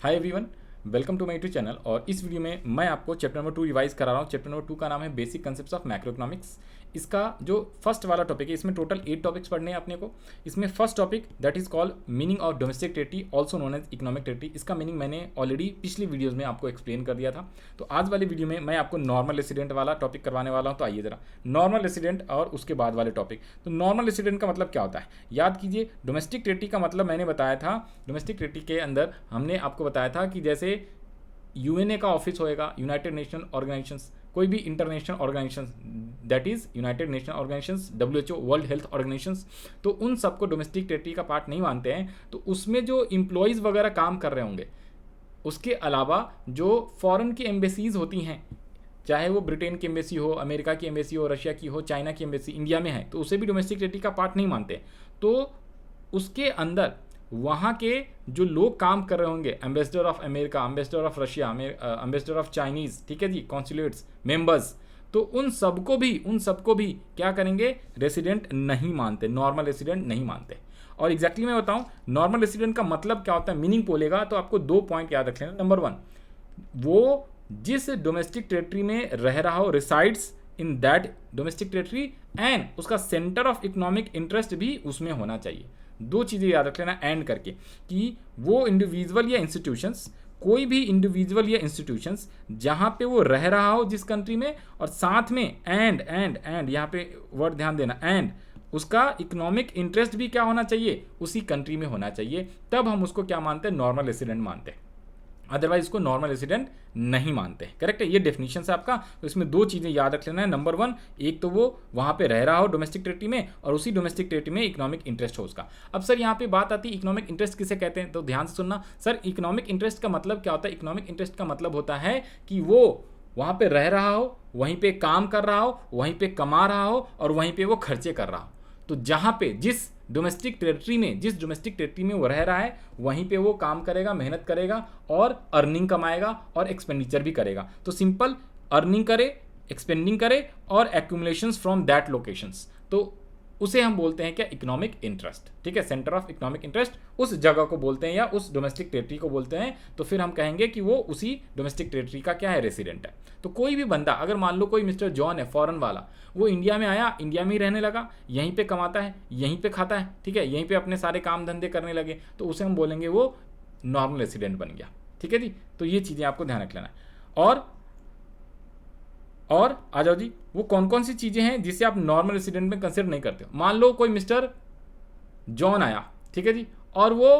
Hi everyone, welcome to my YouTube channel. और इस video में मैं आपको चैप्टर नंबर 2 रिवाइज करा रहा हूँ। चैप्टर नंबर 2 का नाम है basic concepts of macro economics. इसका जो फर्स्ट वाला टॉपिक है, इसमें टोटल 8 टॉपिक्स पढ़ने हैं अपने को। इसमें first topic that is called meaning of domestic territory, also known as economic territory. इसका मीनिंग मैंने ऑलरेडी पिछली वीडियोज में आपको एक्सप्लेन कर दिया था। तो आज वाली वीडियो में मैं आपको नॉर्मल रेसिडेंट वाला टॉपिक करवाने वाला हूँ। तो आइए जरा नॉर्मल रेसिडेंट और उसके बाद वाले टॉपिक। तो नॉर्मल रेसिडेंट का मतलब क्या होता है, याद कीजिए। डोमेस्टिक टेरिटरी का मतलब मैंने बताया था, डोमेस्टिक टेरिटरी के अंदर हमने आपको बताया था कि जैसे यूएनए का ऑफिस होएगा, यूनाइटेड नेशन ऑर्गेनाइजेशंस, कोई भी international organisations that is United nation organisations, WHO, world health organisations, तो उन सबको डोमेस्टिक टेरिटरी का पार्ट नहीं मानते हैं। तो उसमें जो इम्प्लॉयज़ वगैरह काम कर रहे होंगे, उसके अलावा जो फॉरेन की एम्बेसीज होती हैं, चाहे वो ब्रिटेन की एम्बेसी हो, अमेरिका की एम्बेसी हो, रशिया की हो, चाइना की एम्बेसी इंडिया में है, तो उसे भी डोमेस्टिक टेरिटरी का पार्ट नहीं मानते। तो उसके अंदर वहाँ के जो लोग काम कर रहे होंगे, ambassador of America, ambassador of Russia, ambassador of Chinese, ठीक है जी, कॉन्सुलेट्स, मेंबर्स, तो उन सबको भी क्या करेंगे, रेसिडेंट नहीं मानते, नॉर्मल रेसिडेंट नहीं मानते। और एग्जैक्टली मैं बताऊं नॉर्मल रेसिडेंट का मतलब क्या होता है, मीनिंग बोलेगा तो आपको 2 पॉइंट याद रख लेना। नंबर 1, वो जिस डोमेस्टिक टेरिटरी में रह रहा हो, resides in that domestic territory, and उसका सेंटर ऑफ इकोनॉमिक इंटरेस्ट भी उसमें होना चाहिए। 2 चीज़ें याद रख लेना एंड करके, कि वो इंडिविजुअल या इंस्टीट्यूशंस, कोई भी इंडिविजुअल या इंस्टीट्यूशंस जहाँ पे वो रह रहा हो जिस कंट्री में, और साथ में एंड यहाँ पे वर्ड ध्यान देना, एंड उसका इकोनॉमिक इंटरेस्ट भी क्या होना चाहिए, उसी कंट्री में होना चाहिए। तब हम उसको क्या मानते हैं, नॉर्मल रेसिडेंट मानते हैं। अदरवाइज इसको नॉर्मल रेसिडेंट नहीं मानते। करेक्ट है, ये डेफिनेशन है आपका। तो इसमें 2 चीज़ें याद रख लेना है। नंबर 1, एक तो वो वहाँ पे रह रहा हो डोमेस्टिक टेरिटरी में, और उसी डोमेस्टिक टेरिटरी में इकोनॉमिक इंटरेस्ट हो उसका। अब सर यहाँ पे बात आती है इकोनॉमिक इंटरेस्ट किसे कहते हैं, तो ध्यान से सुनना। सर इकोनॉमिक इंटरेस्ट का मतलब क्या होता है, इकोनॉमिक इंटरेस्ट का मतलब होता है कि वो वहाँ पे रह रहा हो, वहीं पे काम कर रहा हो, वहीं पे कमा रहा हो, और वहीं पे वो खर्चे कर रहा हो। तो जहाँ पे जिस डोमेस्टिक टेरिटरी में वो रह रहा है, वहीं पे वो काम करेगा, मेहनत करेगा, और अर्निंग कमाएगा, और एक्सपेंडिचर भी करेगा। तो सिंपल, अर्निंग करे, एक्सपेंडिंग करे, और एक्यूमुलेशंस फ्रॉम दैट लोकेशंस, तो उसे हम बोलते हैं क्या, इकोनॉमिक इंटरेस्ट। ठीक है, सेंटर ऑफ इकोनॉमिक इंटरेस्ट उस जगह को बोलते हैं, या उस डोमेस्टिक टेरिटरी को बोलते हैं। तो फिर हम कहेंगे कि वो उसी डोमेस्टिक टेरिटरी का क्या है, रेसिडेंट है। तो कोई भी बंदा, अगर मान लो कोई मिस्टर जॉन है फॉरेन वाला, वो इंडिया में आया, इंडिया में ही रहने लगा, यहीं पे कमाता है, यहीं पे खाता है, ठीक है, यहीं पे अपने सारे काम धंधे करने लगे, तो उसे हम बोलेंगे वो नॉर्मल रेसिडेंट बन गया। ठीक है जी, तो ये चीज़ें आपको ध्यान रख लेना है। और आ जाओ जी, वो कौन कौन सी चीज़ें हैं जिसे आप नॉर्मल रेसिडेंट में कंसिडर नहीं करते हो। मान लो कोई मिस्टर जॉन आया, ठीक है जी, और वो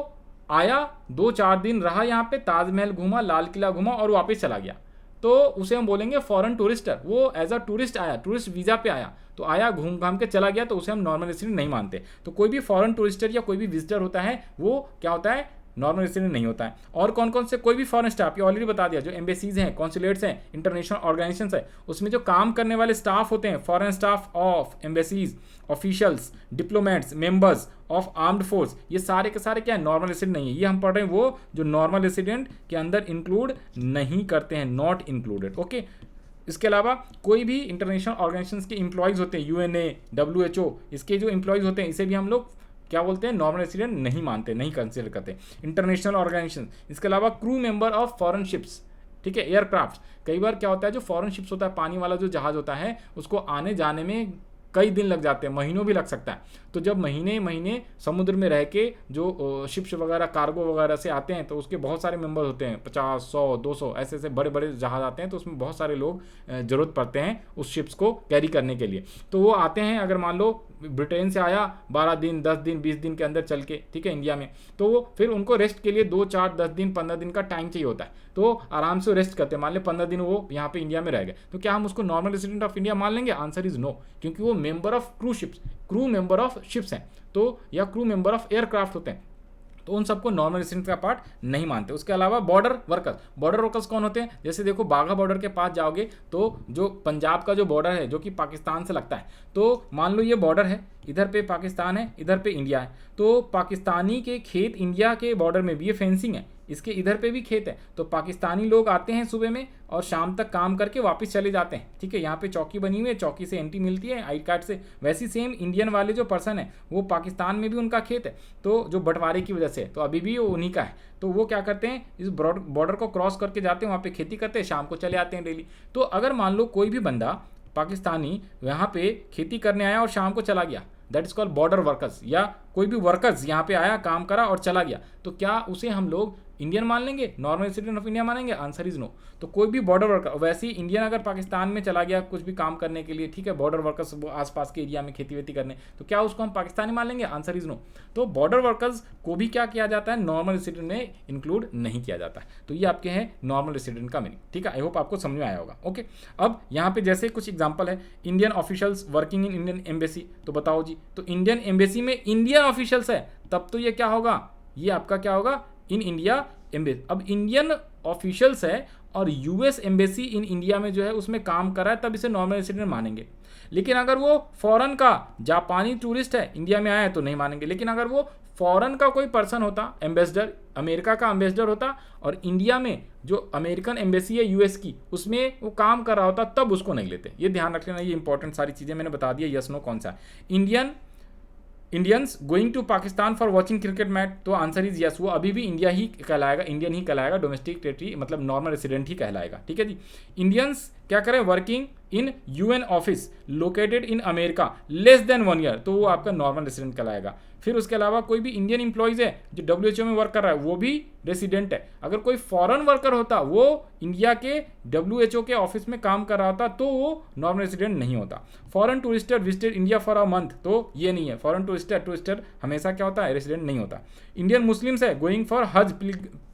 आया, 2-4 दिन रहा यहाँ पे, ताजमहल घूमा, लाल किला घूमा, और वापस चला गया, तो उसे हम बोलेंगे फॉरेन टूरिस्टर। वो एज अ टूरिस्ट आया, टूरिस्ट वीज़ा पे आया, तो आया, घूम घाम के चला गया, तो उसे हम नॉर्मल रेसिडेंट नहीं मानते। तो कोई भी फॉरेन टूरिस्टर या कोई भी विजिटर होता है, वो क्या होता है, नॉर्मल रेसिडेंट नहीं होता है। और कौन कौन से, कोई भी फॉरेन स्टाफ, ये ऑलरेडी बता दिया, जो एम्बेसीज हैं, कॉन्सुलेट्स हैं, इंटरनेशनल ऑर्गेनाइजेशंस है, उसमें जो काम करने वाले स्टाफ होते हैं, foreign staff of embassies, officials, diplomats, members of armed force, ये सारे के सारे क्या है, नॉर्मल रेसिडेंट नहीं है। ये हम पढ़ रहे हैं वो जो नॉर्मल रेसिडेंट के अंदर इंक्लूड नहीं करते हैं, नॉट इंक्लूडेड। ओके, इसके अलावा कोई भी इंटरनेशनल ऑर्गेनाइजेशंस के इंप्लॉयज़ होते हैं, यूएनए, डब्ल्यूएचओ, इसके जो इंप्लॉयज़ होते हैं, इसे भी हम लोग क्या बोलते हैं, नॉर्मल रेसिडेंट नहीं मानते, नहीं कंसिडर करते। इंटरनेशनल ऑर्गेनाइजेशन, इसके अलावा crew member of foreign ships, ठीक है, एयरक्राफ्ट। कई बार क्या होता है, जो फॉरेन शिप्स होता है, पानी वाला जो जहाज़ होता है, उसको आने जाने में कई दिन लग जाते हैं, महीनों भी लग सकता है। तो जब महीने महीने समुद्र में रह के जो शिप्स वगैरह, कार्गो वगैरह से आते हैं, तो उसके बहुत सारे मेंबर होते हैं, 50, 100, 200 ऐसे ऐसे बड़े बड़े जहाज़ आते हैं, तो उसमें बहुत सारे लोग ज़रूरत पड़ते हैं उस शिप्स को कैरी करने के लिए। तो वो आते हैं, अगर मान लो ब्रिटेन से आया, 12 दिन, 10 दिन, 20 दिन के अंदर चल के, ठीक है, इंडिया में, तो वो फिर उनको रेस्ट के लिए 2, 4, 10 दिन, 15 दिन का टाइम चाहिए होता है। तो आराम से रेस्ट करते हैं, मान लें 15 दिन वो यहाँ पे इंडिया में रह गए, तो क्या हम उसको नॉर्मल रेसिडेंट ऑफ इंडिया मान लेंगे? आंसर इज नो, क्योंकि वो member of crew member of ships हैं, तो या क्रू मेंबर ऑफ एयरक्राफ्ट होते हैं, तो उन सबको नॉर्मल रेसिडेंट का पार्ट नहीं मानते। उसके अलावा बॉर्डर वर्कर्स कौन होते हैं? जैसे देखो, बाघा बॉर्डर के पास जाओगे, तो जो पंजाब का जो बॉर्डर है, जो कि पाकिस्तान से लगता है, तो मान लो ये बॉर्डर है, इधर पे पाकिस्तान है, इधर पे इंडिया है, तो पाकिस्तानी के खेत इंडिया के बॉर्डर में भी, ये फेंसिंग है, इसके इधर पे भी खेत है, तो पाकिस्तानी लोग आते हैं सुबह में और शाम तक काम करके वापस चले जाते हैं, ठीक है। यहाँ पे चौकी बनी हुई है, चौकी से एंट्री मिलती है आई कार्ड से। वैसी सेम इंडियन वाले जो पर्सन है वो पाकिस्तान में भी उनका खेत है, तो जो बंटवारे की वजह से, तो अभी भी वो उन्हीं का है, तो वो क्या करते हैं इस बॉर्डर को क्रॉस करके जाते हैं, वहाँ पे खेती करते हैं, शाम को चले आते हैं डेली। तो अगर मान लो कोई भी बंदा पाकिस्तानी यहाँ पे खेती करने आया और शाम को चला गया, that is called border workers, या कोई भी वर्कर्स यहाँ पे आया, काम करा और चला गया, तो क्या उसे हम लोग इंडियन मान लेंगे, नॉर्मल रेसिडेंट ऑफ इंडिया मानेंगे? Answer is no. तो कोई भी बॉर्डर वर्कर, वैसे ही इंडियन अगर पाकिस्तान में चला गया कुछ भी काम करने के लिए, ठीक है, बॉर्डर वर्कर्स आसपास के एरिया में खेती वेती करने, तो क्या उसको हम पाकिस्तानी मान लेंगे? Answer is no. तो बॉर्डर वर्कर्स को भी क्या किया जाता है, नॉर्मल रेसिडेंट में इंक्लूड नहीं किया जाता है। तो ये आपके हैं नॉर्मल रेसिडेंट का मीनिंग, ठीक है। आई होप आपको समझ में आया होगा। ओके, अब यहाँ पे जैसे कुछ एग्जाम्पल है, Indian officials working in Indian embassy, तो बताओ जी, तो इंडियन एम्बेसी में इंडियन ऑफिशियल्स है, तब तो ये क्या होगा, ये आपका क्या होगा, इन इंडिया एम्बेसी। अब इंडियन ऑफिशियल्स है और यूएस एम्बेसी इन इंडिया में जो है उसमें काम कर रहा है, तब इसे नॉर्मल रेसिडेंट मानेंगे। लेकिन अगर वो फॉरेन का जापानी टूरिस्ट है, इंडिया में आया है, तो नहीं मानेंगे। लेकिन अगर वो फॉरेन का कोई पर्सन होता, एम्बेसडर, अमेरिका का एम्बेसडर होता और इंडिया में जो अमेरिकन एम्बेसी है यूएस की, उसमें वो काम कर रहा होता, तब उसको नहीं लेते। ये ध्यान रख लेना, ये इंपॉर्टेंट सारी चीज़ें मैंने बता दिया, यस नो कौन सा। Indians going to Pakistan for watching cricket match, तो आंसर इज यस, वो अभी भी इंडिया ही कहलाएगा, इंडियन ही कहलाएगा, डोमेस्टिक टेरिटरी मतलब नॉर्मल रेसिडेंट ही कहलाएगा, ठीक है जी। इंडियंस क्या करें, working in UN office located in America less than 1 year, तो वो आपका नॉर्मल रेसिडेंट कहलाएगा। फिर उसके अलावा कोई भी इंडियन इंप्लॉइज है जो डब्ल्यूएचओ में वर्क कर रहा है, वो भी रेसिडेंट है। अगर कोई फॉरेन वर्कर होता, वो इंडिया के डब्ल्यूएचओ के ऑफिस में काम कर रहा होता, तो वो नॉर्मल रेसिडेंट नहीं होता। Foreign tourists visited India for a month, तो ये नहीं है, फॉरेन टूरिस्टर हमेशा क्या होता है, रेसिडेंट नहीं होता। इंडियन मुस्लिम्स है गोइंग फॉर हज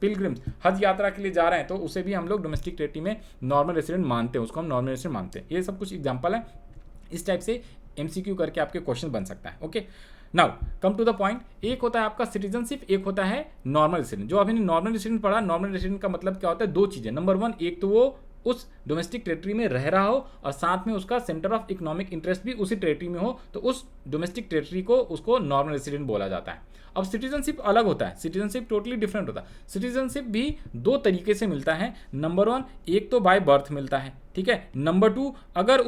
पिलग्रिम्स, हज यात्रा के लिए जा रहे हैं, तो उसे भी हम लोग डोमेस्टिक टेरिटरी में नॉर्मल रेसिडेंट मानते हैं, उसको हम नॉर्मल रेसिडेंट मानते हैं। ये सब कुछ एग्जाम्पल है, इस टाइप से एमसीक्यू करके आपके क्वेश्चन बन सकता है। Okay, now come to the point. एक होता है आपका सिटीजनशिप, एक होता है नॉर्मल रेसिडेंट। जो अभी नॉर्मल रेसिडेंट पढ़ा, नॉर्मल रेसिडेंट का मतलब क्या होता है, दो चीज़ें। नंबर 1, एक तो वो उस डोमेस्टिक टेरिटरी में रह रहा हो और साथ में उसका सेंटर ऑफ इकोनॉमिक इंटरेस्ट भी उसी टेरिटरी में हो, तो उस डोमेस्टिक टेरिटरी को उसको नॉर्मल रेसिडेंट बोला जाता है। अब सिटीजनशिप अलग होता है, सिटीजनशिप टोटली डिफरेंट होता है। सिटीजनशिप भी 2 तरीके से मिलता है। नंबर 1, एक तो बाय बर्थ मिलता है, ठीक है। नंबर 2, अगर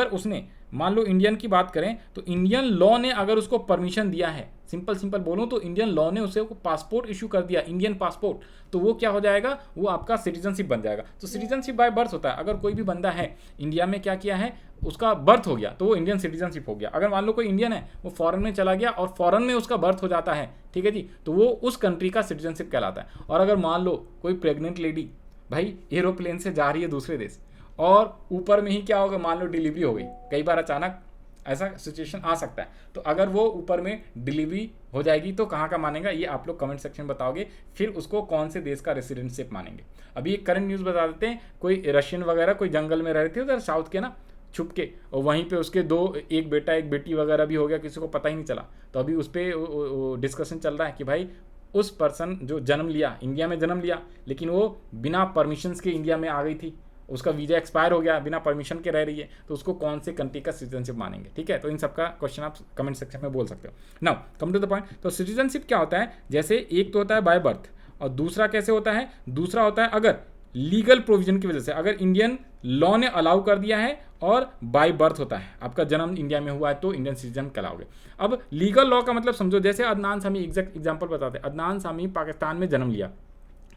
उसने मान लो इंडियन की बात करें, तो इंडियन लॉ ने अगर उसको परमिशन दिया है, सिंपल बोलूँ तो इंडियन लॉ ने उसे पासपोर्ट इशू कर दिया, इंडियन पासपोर्ट, तो वो क्या हो जाएगा, वो आपका सिटीजनशिप बन जाएगा। तो सिटीजनशिप बाय बर्थ होता है। अगर कोई भी बंदा है इंडिया में, क्या किया है, उसका बर्थ हो गया, तो वो इंडियन सिटीजनशिप हो गया। अगर मान लो कोई इंडियन है, वो फॉरेन में चला गया और फॉरेन में उसका बर्थ हो जाता है, ठीक है जी, तो वो उस कंट्री का सिटीजनशिप कहलाता है। और अगर मान लो कोई प्रेग्नेंट लेडी भाई एरोप्लेन से जा रही है दूसरे देश, और ऊपर में ही क्या होगा, मान लो डिलीवरी हो गई, कई बार अचानक ऐसा सिचुएशन आ सकता है, तो अगर वो ऊपर में डिलीवरी हो जाएगी तो कहाँ का मानेगा, ये आप लोग कमेंट सेक्शन में बताओगे। फिर उसको कौन से देश का रेसिडेंटशिप मानेंगे। अभी एक करंट न्यूज़ बता देते हैं, कोई रशियन वगैरह कोई जंगल में रह रहे थे उधर साउथ के ना, छुप के, और वहीं पे उसके 2, एक बेटा एक बेटी वगैरह भी हो गया, किसी को पता ही नहीं चला। तो अभी उस पर डिस्कशन चल रहा है कि भाई उस पर्सन जो जन्म लिया, इंडिया में जन्म लिया, लेकिन वो बिना परमिशंस के इंडिया में आ गई थी, उसका वीज़ा एक्सपायर हो गया, बिना परमिशन के रह रही है, तो उसको कौन से कंट्री का सिटीजनशिप मानेंगे, ठीक है। तो इन सबका क्वेश्चन आप कमेंट सेक्शन में बोल सकते हो। Now come to the point. तो सिटीजनशिप क्या होता है, जैसे एक तो होता है बाय बर्थ, और दूसरा कैसे होता है, दूसरा होता है अगर लीगल प्रोविजन की वजह से, अगर इंडियन लॉ ने अलाउ कर दिया है, और बाय बर्थ होता है, आपका जन्म इंडिया में हुआ है तो इंडियन सिटीजन कहलाओगे। अब लीगल लॉ का मतलब समझो, जैसे अदनान सामी, एग्जैक्ट एग्जाम्पल बताते हैं, अदनान सामी पाकिस्तान में जन्म लिया,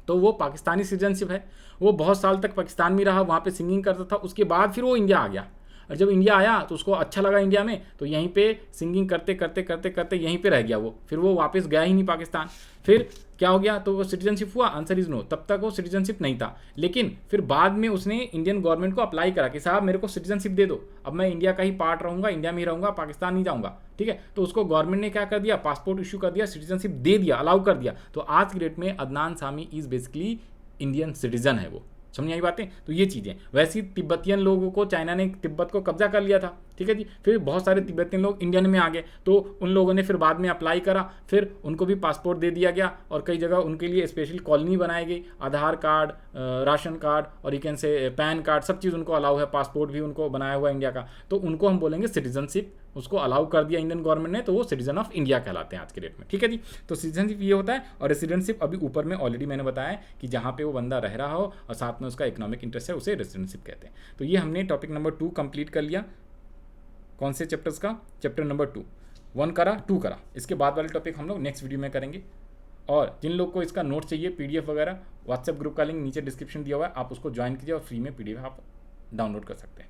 तो वो पाकिस्तानी सिटीजनशिप है, वो बहुत साल तक पाकिस्तान में रहा, वहाँ पे सिंगिंग करता था, उसके बाद फिर वो इंडिया आ गया, और जब इंडिया आया तो उसको अच्छा लगा इंडिया में, तो यहीं पे सिंगिंग करते करते यहीं पे रह गया वो, फिर वो वापस गया ही नहीं पाकिस्तान। फिर क्या हो गया, तो वो सिटीजनशिप हुआ, आंसर इज नो। तब तक वो सिटीजनशिप नहीं था, लेकिन फिर बाद में उसने इंडियन गवर्नमेंट को अप्लाई करा कि साहब मेरे को सिटीजनशिप दे दो, अब मैं इंडिया का ही पार्ट रहूँगा, इंडिया में ही रहूँगा, पाकिस्तान नहीं जाऊँगा, ठीक है। तो उसको गवर्नमेंट ने क्या कर दिया, पासपोर्ट इशू कर दिया, सिटीजनशिप दे दिया, अलाउ कर दिया। तो आज की डेट में Adnan Sami is basically Indian citizen है वो। समझ आई बातें। तो ये चीज़ें, वैसे ही तिब्बतियन लोगों को चाइना ने तिब्बत को कब्जा कर लिया था, ठीक है जी। फिर बहुत सारे तिब्बतियन लोग इंडियन में आ गए, तो उन लोगों ने फिर बाद में अप्लाई करा, फिर उनको भी पासपोर्ट दे दिया गया और कई जगह उनके लिए स्पेशल कॉलोनी बनाई गई। आधार कार्ड, राशन कार्ड और you can say pan card, सब चीज़ उनको अलाउ है, पासपोर्ट भी उनको बनाया हुआ है इंडिया का, तो उनको हम बोलेंगे सिटीजनशिप, उसको अलाउ कर दिया इंडियन गवर्नमेंट ने, तो वो सिटीजन ऑफ इंडिया कहलाते हैं आज के डेट में। ठीक है जी। तो सिटीजनशिप ये होता है, और रेसिडेंटशिप अभी ऊपर में ऑलरेडी मैंने बताया है कि जहाँ पे वो बंदा रह रहा हो और साथ में उसका इकोनॉमिक इंटरेस्ट है, उसे रेसिडेंटशिप कहते हैं। तो ये हमने टॉपिक नंबर 2 कंप्लीट कर लिया। कौन से चैप्टर्स का? चैप्टर नंबर 2, 1 करा, 2 करा। इसके बाद वाले टॉपिक हम लोग नेक्स्ट वीडियो में करेंगे। और जिन लोग को इसका नोट चाहिए, पीडीएफ वगैरह, व्हाट्सएप ग्रुप का लिंक नीचे डिस्क्रिप्शन दिया हुआ है, आप उसको ज्वाइन कीजिए और फ्री में पीडीएफ आप डाउनलोड कर सकते हैं।